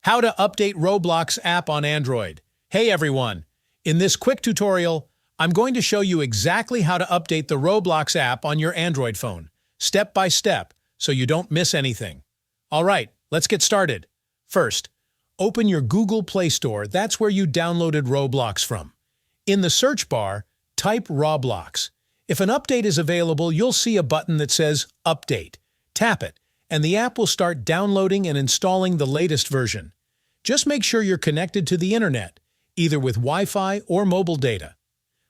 How to update Roblox app on Android. Hey everyone! In this quick tutorial, I'm going to show you exactly how to update the Roblox app on your Android phone, step by step, so you don't miss anything. Alright, let's get started. First, open your Google Play Store. That's where you downloaded Roblox from. In the search bar, type Roblox. If an update is available, you'll see a button that says Update. Tap it, and the app will start downloading and installing the latest version. Just make sure you're connected to the internet, either with Wi-Fi or mobile data.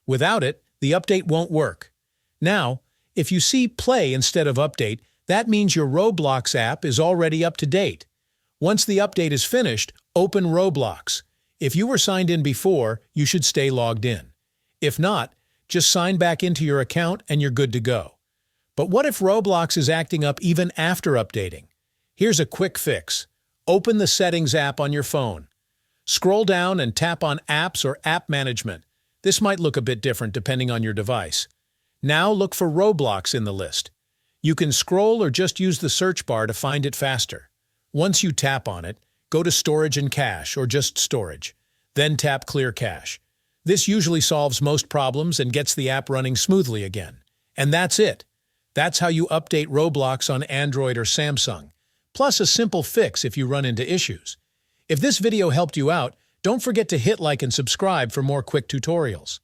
Without it, the update won't work. Now, if you see Play instead of Update, that means your Roblox app is already up to date. Once the update is finished, open Roblox. If you were signed in before, you should stay logged in. If not, just sign back into your account and you're good to go. But what if Roblox is acting up even after updating? Here's a quick fix. Open the Settings app on your phone. Scroll down and tap on Apps or App Management. This might look a bit different depending on your device. Now look for Roblox in the list. You can scroll or just use the search bar to find it faster. Once you tap on it, go to Storage and Cache or just Storage. Then tap Clear Cache. This usually solves most problems and gets the app running smoothly again. And that's it. That's how you update Roblox on Android or Samsung. Plus a simple fix if you run into issues. If this video helped you out, don't forget to hit like and subscribe for more quick tutorials.